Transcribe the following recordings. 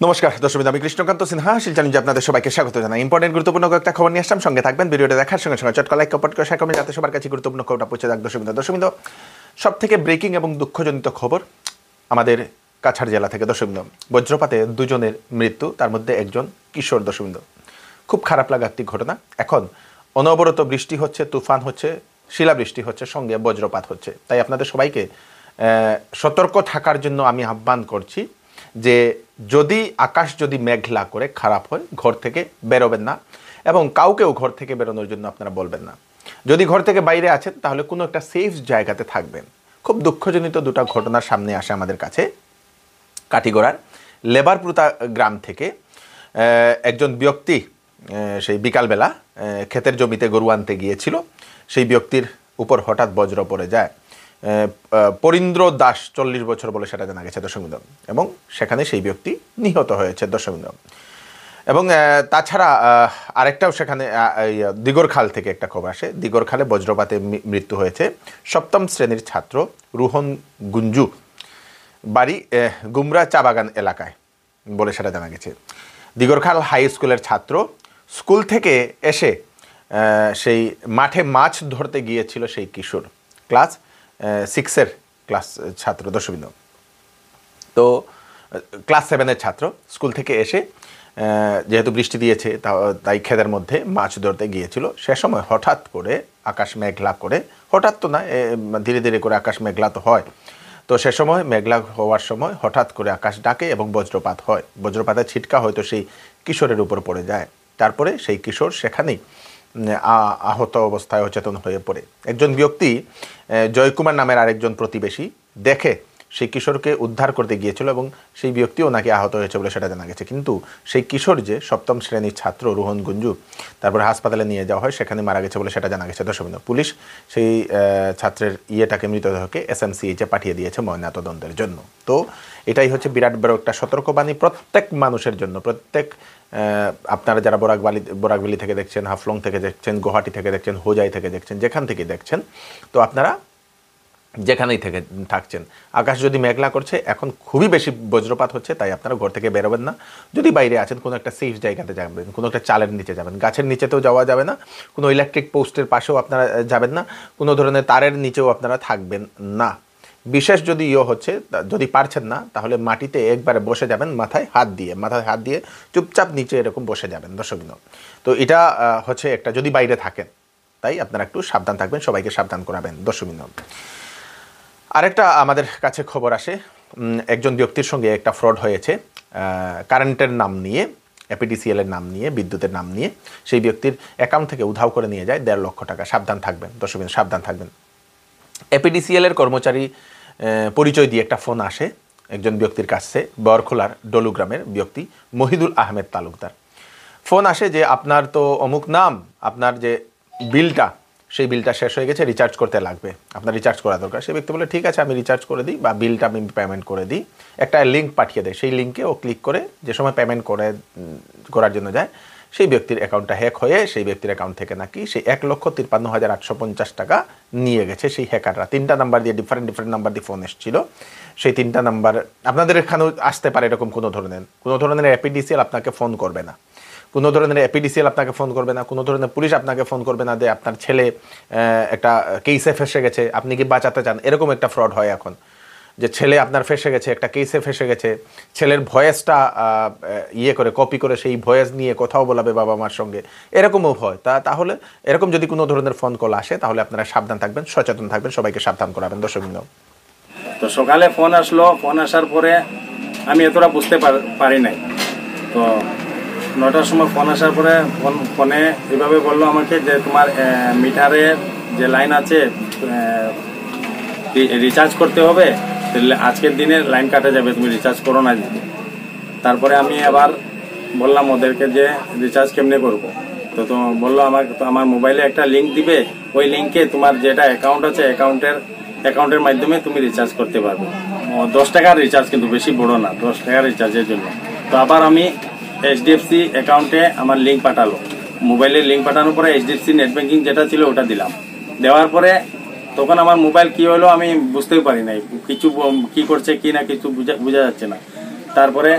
নমস্কার দর্শক, আমি কৃষ্ণকান্ত সিনহা শিলচর আপনাদের সবাইকে স্বাগত জানাই। ইম্পর্টেন্ট গুরুত্বপূর্ণ কয়েকটা খবর নিয়ে আসলাম, সঙ্গে থাকবেন। ভিডিওটা দেখার সঙ্গে সঙ্গে চটকা লাইক কমেন্ট করে শেয়ার করবেন, যাতে সবার কাছে গুরুত্বপূর্ণ খবরটা পৌঁছে যাক। দর্শক সব থেকে ব্রেকিং এবং দুঃখজনিত খবর আমাদের কাছাড় জেলা থেকে। দর্শক বজ্রপাতে দুজনের মৃত্যু, তার মধ্যে একজন কিশোর। দর্শক খুব খারাপ লাগা একটি ঘটনা। এখন অনবরত বৃষ্টি হচ্ছে, তুফান হচ্ছে, শিলাবৃষ্টি হচ্ছে, সঙ্গে বজ্রপাত হচ্ছে। তাই আপনাদের সবাইকে সতর্ক থাকার জন্য আমি আহ্বান করছি যে যদি আকাশ যদি মেঘলা করে খারাপ হয়, ঘর থেকে বেরোবেন না, এবং কাউকেও ঘর থেকে বেরোনোর জন্য আপনারা বলবেন না। যদি ঘর থেকে বাইরে আছেন তাহলে কোনো একটা সেফ জায়গাতে থাকবেন। খুব দুঃখজনিত দুটো ঘটনার সামনে আসে আমাদের কাছে। কাটিগড়ার লেবারপুতা গ্রাম থেকে একজন ব্যক্তি সেই বিকালবেলা ক্ষেতের জমিতে গরু আনতে গিয়েছিল। সেই ব্যক্তির উপর হঠাৎ বজ্র পড়ে যায়। পরীন্দ্র দাস 40 বছর বলে সেটা জানা গেছে দর্শক, এবং সেখানে সেই ব্যক্তি নিহত হয়েছে দর্শক। এবং তাছাড়া আরেকটাও সেখানে দিগরখাল থেকে একটা খবর আসে। দিগরখালে বজ্রপাতে মৃত্যু হয়েছে 7ম শ্রেণীর ছাত্র রুহন গুঞ্জু, বাড়ি গুমরা চা বাগান এলাকায় বলে সেটা জানা গেছে। দিগরখাল হাই স্কুলের ছাত্র, স্কুল থেকে এসে সেই মাঠে মাছ ধরতে গিয়েছিল সেই কিশোর, ক্লাস 6-এর ক্লাস ছাত্র দর্শক। তো ক্লাস 7-এর ছাত্র স্কুল থেকে এসে যেহেতু বৃষ্টি দিয়েছে তাই ক্ষেতের মধ্যে মাছ ধরতে গিয়েছিল। সে সময় হঠাৎ করে আকাশ মেঘলা করে, হঠাৎ তো না, ধীরে ধীরে করে আকাশ মেঘলা তো হয়। তো সে সময় মেঘলা হওয়ার সময় হঠাৎ করে আকাশ ডাকে এবং বজ্রপাত হয়। বজ্রপাতের ছিটকা হয়তো সেই কিশোরের উপর পড়ে যায়। তারপরে সেই কিশোর সেখানেই আহত অবস্থায় অচেতন হয়ে পড়ে। একজন ব্যক্তি, জয়কুমার নামের আরেকজন প্রতিবেশী, দেখে সেই কিশোরকে উদ্ধার করতে গিয়েছিল এবং সেই ব্যক্তিও নাকি আহত হয়েছে বলে সেটা জানা গেছে। কিন্তু সেই কিশোর যে 7ম শ্রেণীর ছাত্র রোহন গুঞ্জু, তারপরে হাসপাতালে নিয়ে যাওয়া হয়, সেখানে মারা গেছে বলে সেটা জানা গেছে দর্শক। পুলিশ সেই ছাত্রের মৃতদেহকে SMCH-এ পাঠিয়ে দিয়েছে ময়নাতদন্তের জন্য। তো এটাই হচ্ছে বিরাট বড় একটা সতর্কবাণী প্রত্যেক মানুষের জন্য। প্রত্যেক আপনারা যারা বরাকভ্যালি থেকে দেখছেন, হাফলং থেকে দেখছেন, গুয়াহাটি থেকে দেখছেন, হোজাই থেকে দেখছেন, যেখান থেকে দেখছেন, তো আপনারা যেখানেই থেকে থাকছেন, আকাশ যদি মেঘলা করছে, এখন খুবই বেশি বজ্রপাত হচ্ছে, তাই আপনারা ঘর থেকে বেরোবেন না। যদি বাইরে আছেন কোনো একটা সেফ জায়গাতে যাবেন, কোনো একটা চালের নিচে যাবেন, গাছের নিচেতেও যাওয়া যাবে না, কোনো ইলেকট্রিক পোস্টের পাশেও আপনারা যাবেন না, কোনো ধরনের তারের নিচেও আপনারা থাকবেন না। বিশেষ যদি হচ্ছে, যদি পারছেন না তাহলে মাটিতে একবারে বসে যাবেন, মাথায় হাত দিয়ে চুপচাপ নিচে এরকম বসে যাবেন দর্শক। তো এটা হচ্ছে একটা, যদি বাইরে থাকেন, তাই আপনারা একটু সাবধান থাকবেন, সবাইকে সাবধান করাবেন দর্শক। আরেকটা আমাদের কাছে খবর আসে, একজন ব্যক্তির সঙ্গে একটা ফ্রড হয়েছে কারেন্টের নাম নিয়ে, APDCL-এর নাম নিয়ে, বিদ্যুতের নাম নিয়ে। সেই ব্যক্তির অ্যাকাউন্ট থেকে উধাও করে নিয়ে যায় 1.5 লক্ষ টাকা। সাবধান থাকবেন দর্শক, সাবধান থাকবেন। APDCL-এর কর্মচারী পরিচয় দিয়ে একটা ফোন আসে একজন ব্যক্তির কাছে, বরখোলার ডলু গ্রামের ব্যক্তি মহিদুল আহমেদ তালুকদার। ফোন আসে যে আপনার তো অমুক নাম, আপনার যে বিলটা, সেই বিলটা শেষ হয়ে গেছে, রিচার্জ করতে লাগবে, আপনার রিচার্জ করা দরকার। সেই ব্যক্তি বলে ঠিক আছে, আমি রিচার্জ করে দিই, বা বিলটা আমি পেমেন্ট করে দিই। একটা লিঙ্ক পাঠিয়ে দেয়, সেই লিঙ্কে ও ক্লিক করে যে সময় পেমেন্ট করার জন্য যায়, সেই ব্যক্তির অ্যাকাউন্টটা হ্যাক হয়ে সেই ব্যক্তির অ্যাকাউন্ট থেকে নাকি সেই 1,53,850 টাকা নিয়ে গেছে সেই হ্যাকাররা। 3টা নাম্বার দিয়ে, ডিফারেন্ট নাম্বার দিয়ে ফোন এসেছিল। সেই 3টা নাম্বার আপনাদের এখানেও আসতে পারে, এরকম কোনো ধরনের APDCL আপনাকে ফোন করবে না, কোনো ধরনের APDCL আপনাকে ফোন করবে না, কোনো ধরনের পুলিশ আপনাকে ফোন করবে না যে আপনার ছেলে একটা কেসে ফেসে গেছে, আপনি কি বাঁচাতে চান। এরকম একটা ফ্রড হয় এখন, যে ছেলে আপনার ফেসে গেছে, একটা কেসে ফেসে গেছে, ছেলের ভয়েসটা করে কপি করে সেই ভয়েস নিয়ে কোথাও বলাবে বাবা মার সঙ্গে, এরকমও হয়। তাহলে এরকম যদি কোনো ধরনের ফোন কল আসে, তাহলে আপনারা সাবধান থাকবেন, সচেতন থাকবেন, সবাইকে সাবধান করাবেন দর্শক। তো সকালে ফোন আসলো, ফোন আসার পরে আমি এতটা বুঝতে পারি নাই। তো 9টার সময় ফোন আসার পরে ফোনে এভাবে বললো আমাকে যে তোমার মিটারের যে লাইন আছে রিচার্জ করতে হবে, আজকের দিনে লাইন কাটা যাবে, তুমি রিচার্জ করো না যদি। তারপরে আমি আবার বললাম ওদেরকে যে রিচার্জ কেমনে করবো। তো বললো আমার মোবাইলে একটা লিঙ্ক দিবে, ওই লিঙ্কে তোমার যেটা অ্যাকাউন্ট আছে অ্যাকাউন্টের মাধ্যমে তুমি রিচার্জ করতে পারবে। 10 টাকার রিচার্জ, কিন্তু বেশি বড় না, 10 টাকার রিচার্জের জন্য। তো আবার আমি HDFC অ্যাকাউন্টে আমার লিঙ্ক পাঠালো, মোবাইলের লিঙ্ক পাঠানোর পরে HDFC নেট ব্যাঙ্কিং যেটা ছিল ওটা দিলাম। দেওয়ার পরে তখন আমার মোবাইল কি হলো আমি বুঝতেই পারি নাই, কিছু কি করছে কি না কিছু বোঝা যাচ্ছে না। তারপরে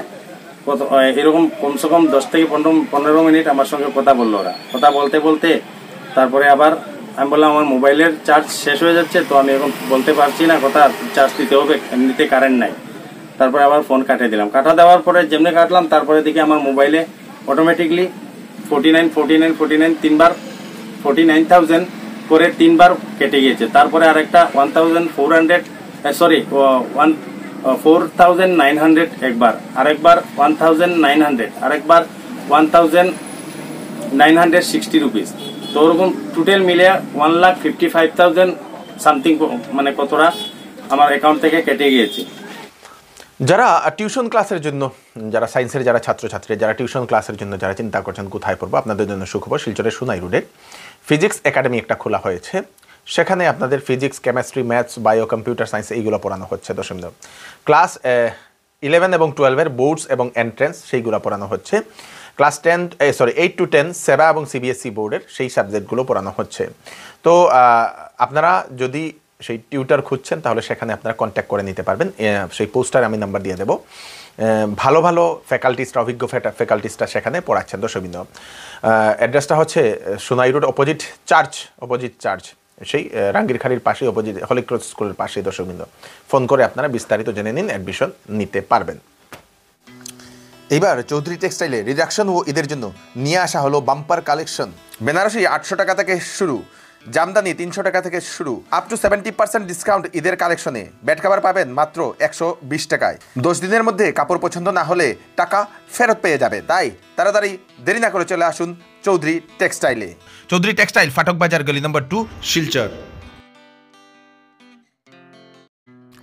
কত এরকম কমসে কম 10 থেকে 15 মিনিট আমার সঙ্গে কথা বললো ওরা। কথা বলতে বলতে তারপরে আবার আমি বললাম আমার মোবাইলের চার্জ শেষ হয়ে যাচ্ছে, তো আমি এখন বলতে পারছি না কথা, চার্জ দিতে হবে, এমনিতে কারেন্ট নাই। তারপরে আবার ফোন কাটিয়ে দিলাম। কাটা দেওয়ার পরে যেমনি কাটলাম তারপরে দেখি আমার মোবাইলে অটোমেটিকলি 49 তিনবার 49,000 করে 3বার কেটে গিয়েছে। তারপরে আরেকটা 4,900 একবার, আরেকবার 1,900, আরেকবার 1,960 রুপিস। তো ওরকম টোটাল মিলে 1,55,000 সামথিং, মানে কতটা আমার অ্যাকাউন্ট থেকে কেটে গিয়েছে। যারা টিউশন ক্লাসের জন্য, যারা সায়েন্সের যারা ছাত্রছাত্রী, যারা টিউশন ক্লাসের জন্য যারা চিন্তা করছেন কোথায় পড়বো, আপনাদের জন্য সুখবর। শিলচরের সোনাই রোডে ফিজিক্স একাডেমি একটা খোলা হয়েছে। সেখানে আপনাদের physics, chemistry, maths, bio, computer science এইগুলো পড়ানো হচ্ছে। দশমিক ক্লাস 11 এবং 12-এর বোর্ডস এবং এন্ট্রেন্স সেইগুলো পড়ানো হচ্ছে। ক্লাস 8 to 10 সেবা এবং সিবিএসসি বোর্ডের সেই সাবজেক্টগুলো পড়ানো হচ্ছে। তো আপনারা যদি সেই টিউটার খুঁজছেন তাহলে সেখানে আপনারা কন্ট্যাক্ট করে নিতে পারবেন। সেই পোস্টার আমি নাম্বার দিয়ে দেবো। ভালো ভালো ফ্যাকাল্টিস্টরা, অভিজ্ঞ ফ্যাকাল্টিস্টরা সেখানে পড়াচ্ছেন। দর্শকবৃন্দ, অ্যাড্রেসটা হচ্ছে সোনাই রোড অপোজিট চার্চ, সেই রাঙ্গিরখাড়ির পাশে, অপোজিট হলি ক্রস স্কুলের পাশে। দর্শকবৃন্দ, ফোন করে আপনারা বিস্তারিত জেনে নিন, অ্যাডমিশন নিতে পারবেন। এইবার চৌধুরী টেক্সটাইলে রিডাকশন ও ঈদের জন্য নিয়ে আসা হলো বাম্পার কালেকশন। বেনারসি 800 টাকা থেকে শুরু, জামদানি 300 টাকা থেকে শুরু, আপ টু 70% ডিসকাউন্ট ঈদের কালেকশনে। বেড কাভার পাবেন মাত্র 120 টাকায়। 10 দিনের মধ্যে কাপড় পছন্দ না হলে টাকা ফেরত পেয়ে যাবে। তাই তাড়াতাড়ি দেরি না করে চলে আসুন চৌধুরী টেক্সটাইলে। চৌধুরী টেক্সটাইল, ফাটক বাজার, গলি নম্বর 2, শিলচর।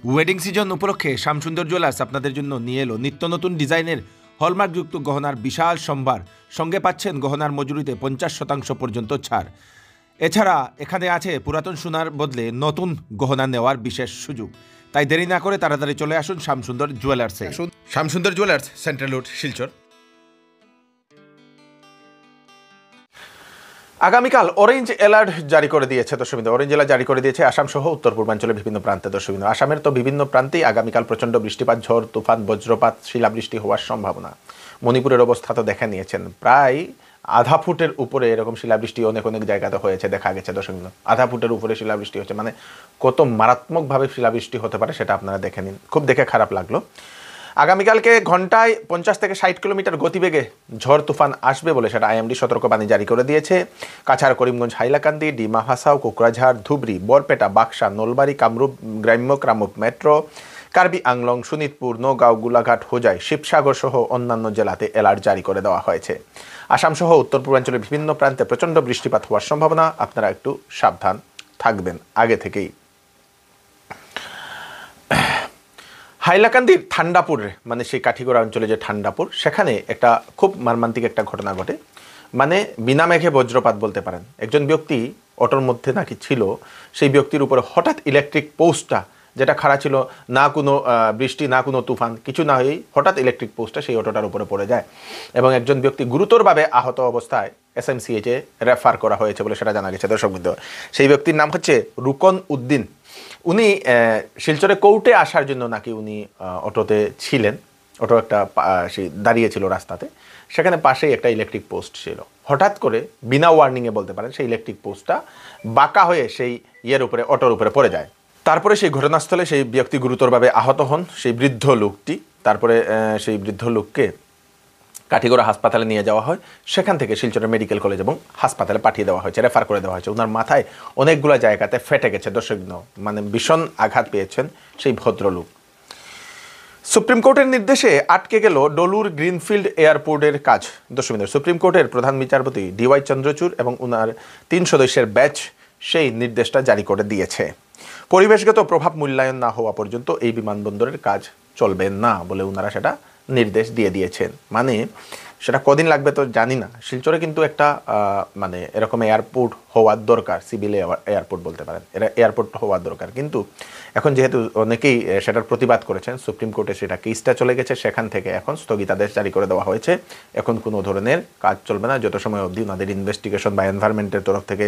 ওয়েডিং সিজন উপলক্ষে শ্যামসুন্দর জুয়েলার্স আপনাদের জন্য নিয়ে এলো নিত্য নতুন ডিজাইনের হলমার্কযুক্ত গহনার বিশাল সম্ভার। সঙ্গে পাচ্ছেন গহনার মজুরিতে 50% পর্যন্ত ছাড়। এছাড়া এখানে আছে পুরাতন সোনার বদলে নতুন গহনা নেওয়ার বিশেষ সুযোগ। তাই দেরি না করে তাড়াতাড়ি চলে আসুন শ্যামসুন্দর জুয়েলার্সে। Shyamsundar jewellers, central road, Silchar. আগামীকাল অরেঞ্জ অ্যালার্ট জারি করে দিয়েছে। দর্শকবৃন্দ, অরেঞ্জ অ্যালার্ট জারি করে দিয়েছে আসাম সহ উত্তর পূর্বাঞ্চলের বিভিন্ন প্রান্তে। দর্শকবৃন্দ, আসামের তো বিভিন্ন প্রান্তেই আগামীকাল প্রচণ্ড বৃষ্টিপাত, ঝড় তুফান, বজ্রপাত, শিলাবৃষ্টি হওয়ার সম্ভাবনা। মণিপুরের অবস্থা তো দেখে নিয়েছেন, প্রায় আধা ফুটের উপরে এরকম শিলাবৃষ্টি অনেক জায়গাতে হয়েছে, দেখা গেছে। দর্শকবৃন্দ, আধা ফুটের উপরে শিলাবৃষ্টি হচ্ছে, মানে কত মারাত্মকভাবে শিলাবৃষ্টি হতে পারে সেটা আপনারা দেখে নিন। খুব দেখে খারাপ লাগলো। আগামীকালকে ঘন্টায় 50 থেকে 60 কিলোমিটার গতিবেগে ঝড় তুফান আসবে বলে সেটা আইএমডি সতর্কবাণী জারি করে দিয়েছে। কাছাড়, করিমগঞ্জ, হাইলাকান্দি, ডিমা হাসাও, কোকরাঝাড়, ধুবড়ি, বরপেটা, বাক্সা, নলবাড়ি, কামরূপ গ্রাম্য, কামরূপ মেট্রো, কার্বি আংলং, শোনিতপুর, নগাঁও, গোলাঘাট, হোজাই, শিবসাগর সহ অন্যান্য জেলাতে অ্যালার্ট জারি করে দেওয়া হয়েছে। আসাম সহ উত্তর পূর্বাঞ্চলের বিভিন্ন প্রান্তে প্রচণ্ড বৃষ্টিপাত হওয়ার সম্ভাবনা, আপনারা একটু সাবধান থাকবেন আগে থেকেই। হাইলাকান্দির ঠান্ডাপুরে, মানে সেই কাঠিগড়া অঞ্চলে যে ঠান্ডাপুর, সেখানে একটা খুব মর্মান্তিক একটা ঘটনা ঘটে। মানে বিনা মেঘে বজ্রপাত বলতে পারেন। একজন ব্যক্তি অটোর মধ্যে নাকি ছিল, সেই ব্যক্তির উপরে হঠাৎ ইলেকট্রিক পোস্টটা, যেটা খাড়া ছিল, না কোনো বৃষ্টি না কোনো তুফান কিছু না হয়েই হঠাৎ ইলেকট্রিক পোস্টটা সেই অটোটার উপরে পড়ে যায় এবং একজন ব্যক্তি গুরুতরভাবে আহত অবস্থায় এসএমসিএইচে রেফার করা হয়েছে বলে সেটা জানা গেছে। দর্শকবৃন্দ, সেই ব্যক্তির নাম হচ্ছে রুকন উদ্দিন। উনি শিলচরে কোর্টে আসার জন্য নাকি উনি অটোতে ছিলেন। অটো একটা সেই দাঁড়িয়েছিল রাস্তাতে, সেখানে পাশেই একটা ইলেকট্রিক পোস্ট ছিল। হঠাৎ করে বিনা ওয়ার্নিংয়ে বলতে পারেন সেই ইলেকট্রিক পোস্টটা বাঁকা হয়ে সেই উপরে, অটোর উপরে পড়ে যায়। তারপরে সেই ঘটনাস্থলে সেই ব্যক্তি গুরুতরভাবে আহত হন, সেই বৃদ্ধ লোকটি। তারপরে সেই বৃদ্ধ লোককে কাঠিগড়া হাসপাতালে নিয়ে যাওয়া হয়। সেখান থেকে শিলচরের মেডিকেল কলেজ এবং হাসপাতালে পাঠিয়ে দেওয়া হয়েছে, রেফার করে দেওয়া হয়েছে। ওনার মাথায় অনেকগুলো জায়গাতে ফেটে গেছে। দর্শকবৃন্দ, মানে ভীষণ আঘাত পেয়েছেন সেই ভদ্রলোক। সুপ্রিম কোর্টের নির্দেশে আটকে গেল ডলুর গ্রিনফিল্ড এয়ারপোর্টের কাজ। দর্শকবৃন্দ, সুপ্রিম কোর্টের প্রধান বিচারপতি ডিওয়াই চন্দ্রচূড় এবং ওনার 3 সদস্যের বেঞ্চ সেই নির্দেশটা জারি করে দিয়েছে। পরিবেশগত প্রভাব মূল্যায়ন না হওয়া পর্যন্ত এই বিমানবন্দরের কাজ চলবে না বলে ওনারা সেটা নির্দেশ দিয়ে দিয়েছেন। মানে সেটা কদিন লাগবে তো জানি না। শিলচরে কিন্তু একটা মানে এরকম এয়ারপোর্ট হওয়ার দরকার, সিভিল এয়ারপোর্ট বলতে পারেন, এরা এয়ারপোর্ট হওয়ার দরকার। কিন্তু এখন যেহেতু অনেকেই সেটার প্রতিবাদ করেছেন, সুপ্রিম কোর্টে সেটা কেসটা চলে গেছে, সেখান থেকে এখন স্থগিতাদেশ জারি করে দেওয়া হয়েছে। এখন কোনো ধরনের কাজ চলবে না যত সময় অবধি ওনাদের ইনভেস্টিগেশন বা এনভায়রনমেন্টের তরফ থেকে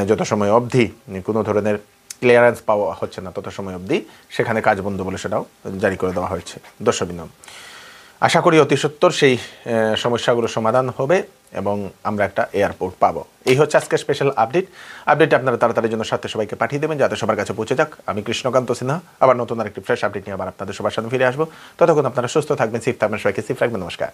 যত সময় অবধি কোনো ধরনের ক্লিয়ারেন্স পাওয়া হচ্ছে না, তত সময় অবধি সেখানে কাজ বন্ধ বলে সেটাও জারি করে দেওয়া হয়েছে। দর্শকবৃন্দ, আশা করি অতি সত্বর সেই সমস্যাগুলো সমাধান হবে এবং আমরা একটা এয়ারপোর্ট পাবো। এই হচ্ছে আজকে স্পেশাল আপডেট আপনারা তাড়াতাড়ির জন্য সাথে সবাইকে পাঠিয়ে দেবেন যাতে সবার কাছে পৌঁছে যাক। আমি কৃষ্ণকান্ত সিনহা আবার নতুন আরেকটি ফ্রেশ আপডেট নিয়ে আবার আপনাদের সবার সামনে ফিরে আসবো। ততক্ষণ আপনারা সুস্থ থাকবেন, সেফ থাকবেন, সবাইকে সেফ রাখবেন। নমস্কার।